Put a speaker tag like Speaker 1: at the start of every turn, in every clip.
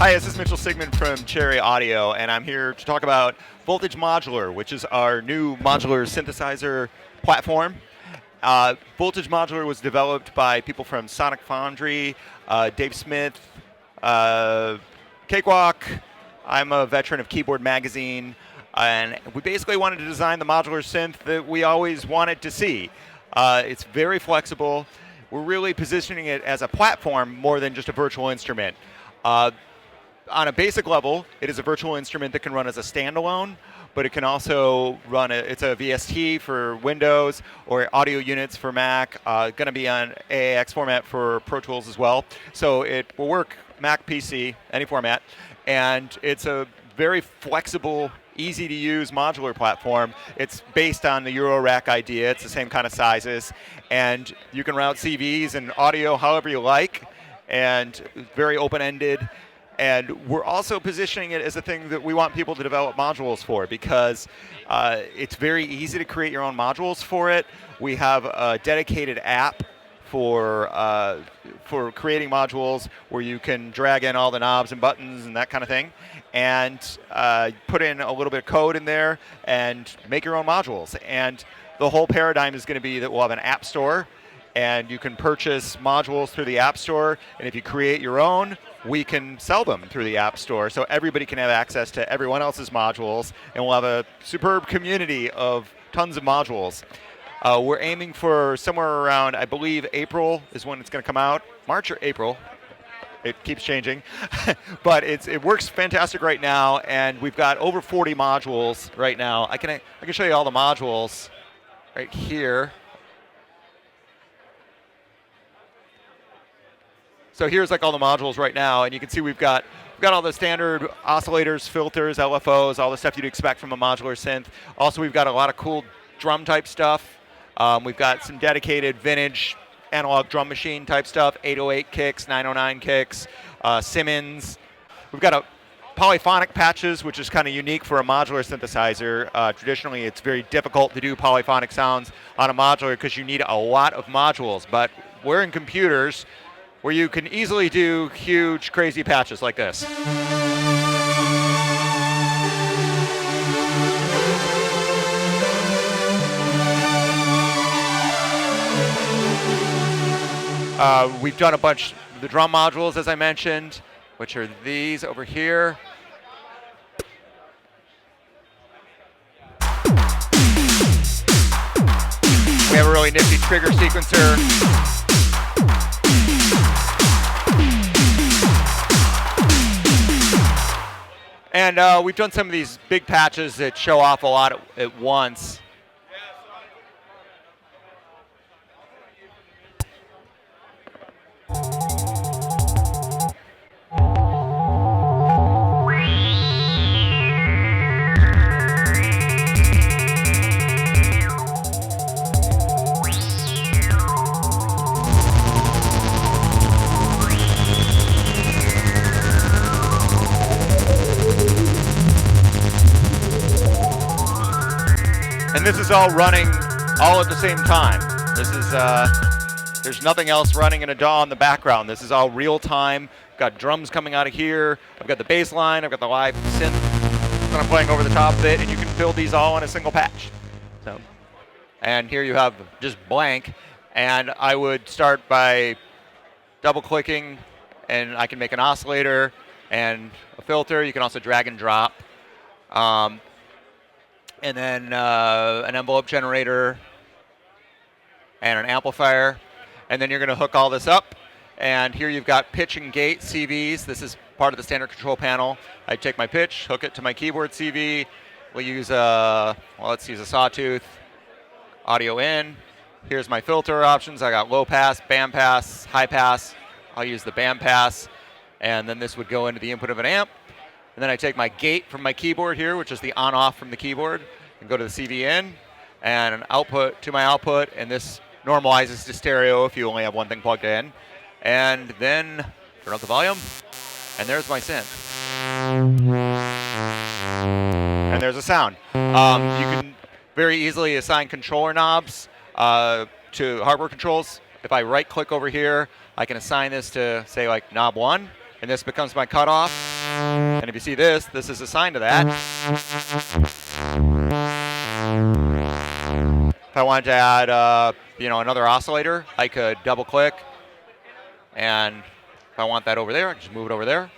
Speaker 1: Hi, this is Mitchell Sigman from Cherry Audio, and I'm here to talk about Voltage Modular, which is our new modular synthesizer platform. Voltage Modular was developed by people from Sonic Foundry, Dave Smith, Cakewalk. I'm a veteran of Keyboard Magazine, and we basically wanted to design the modular synth that we always wanted to see. It's very flexible. We're really positioning it as a platform more than just a virtual instrument. On a basic level, it is a virtual instrument that can run as a standalone, but it can also run, it's a VST for Windows or audio units for Mac, going to be on AAX format for Pro Tools as well. So it will work Mac, PC, any format, and it's a very flexible, easy to use modular platform. It's based on the Euro Rack idea. It's the same kind of sizes, and you can route CVs and audio however you like, and very open-ended. And we're also positioning it as a thing that we want people to develop modules for, because it's very easy to create your own modules for it. We have a dedicated app for creating modules where you can drag in all the knobs and buttons and that kind of thing, and put in a little bit of code in there and make your own modules. And the whole paradigm is going to be that we'll have an app store, and you can purchase modules through the App Store, and if you create your own, we can sell them through the App Store, so everybody can have access to everyone else's modules, and we'll have a superb community of tons of modules. We're aiming for somewhere around, I believe, April is when it's going to come out. March or April. It keeps changing. But it works fantastic right now, and we've got over 40 modules right now. I can show you all the modules right here. So here's like all the modules right now, and you can see we've got all the standard oscillators, filters, LFOs, all the stuff you'd expect from a modular synth. Also, we've got a lot of cool drum type stuff. We've got some dedicated vintage analog drum machine type stuff, 808 kicks, 909 kicks, Simmons. We've got a polyphonic patches, which is kind of unique for a modular synthesizer. Traditionally, it's very difficult to do polyphonic sounds on a modular because you need a lot of modules, but we're in computers where you can easily do huge, crazy patches like this. We've done a bunch of the drum modules, as I mentioned, which are these over here. We have a really nifty trigger sequencer. And we've done some of these big patches that show off a lot at once. And this is all running all at the same time. This is, there's nothing else running in a DAW in the background. This is all real time. I've got drums coming out of here. I've got the bass line. I've got the live synth that I'm playing over the top of it, and you can build these all in a single patch. So, and here you have just blank, and I would start by double clicking, and I can make an oscillator and a filter. You can also drag and drop. And then an envelope generator and an amplifier. And then you're going to hook all this up. And here you've got pitch and gate CVs. This is part of the standard control panel. I take my pitch, hook it to my keyboard CV. We'll use let's use a sawtooth. Audio in. Here's my filter options. I got low pass, band pass, high pass. I'll use the band pass. And then this would go into the input of an amp. And then I take my gate from my keyboard here, which is the on-off from the keyboard, and go to the CV in, and an output to my output, and this normalizes to stereo if you only have one thing plugged in. And then turn up the volume, and there's my synth. And there's a sound. You can very easily assign controller knobs to hardware controls. If I right-click over here, I can assign this to, say, like knob 1, and this becomes my cutoff. And if you see this, this is assigned to that. If I wanted to add, another oscillator, I could double-click, and if I want that over there, I can just move it over there,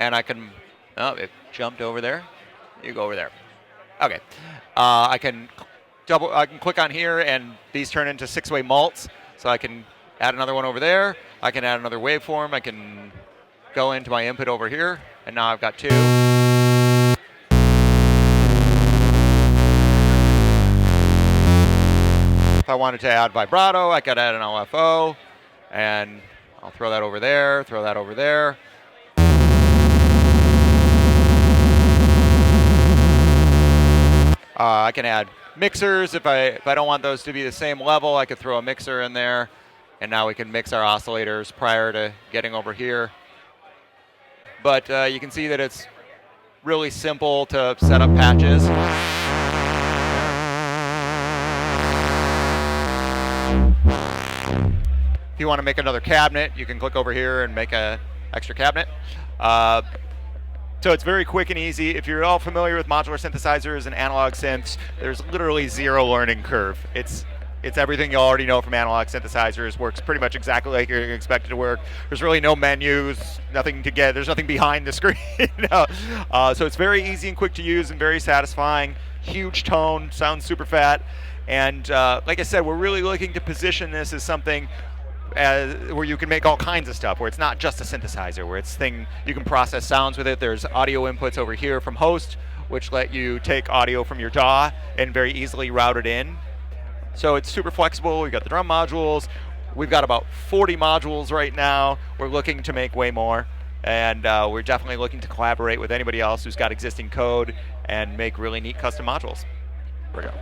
Speaker 1: and I can. Oh, it jumped over there. You go over there. Okay. I can click on here, and these turn into 6-way mults. So I can add another one over there. I can add another waveform. I can go into my input over here, and now I've got 2. If I wanted to add vibrato, I could add an LFO, and I'll throw that over there, throw that over there. I can add mixers. If I don't want those to be the same level, I could throw a mixer in there, and now we can mix our oscillators prior to getting over here. But you can see that it's really simple to set up patches. If you want to make another cabinet, you can click over here and make an extra cabinet. So it's very quick and easy. If you're all familiar with modular synthesizers and analog synths, there's literally 0 learning curve. It's everything you already know from analog synthesizers. Works pretty much exactly like you're expected to work. There's really no menus, nothing to get. There's nothing behind the screen. So it's very easy and quick to use and very satisfying. Huge tone, sounds super fat. And like I said, we're really looking to position this as something where you can make all kinds of stuff, where it's not just a synthesizer, where it's you can process sounds with it. There's audio inputs over here from host, which let you take audio from your DAW and very easily route it in. So it's super flexible. We've got the drum modules. We've got about 40 modules right now. We're looking to make way more. And we're definitely looking to collaborate with anybody else who's got existing code and make really neat custom modules. Here we go.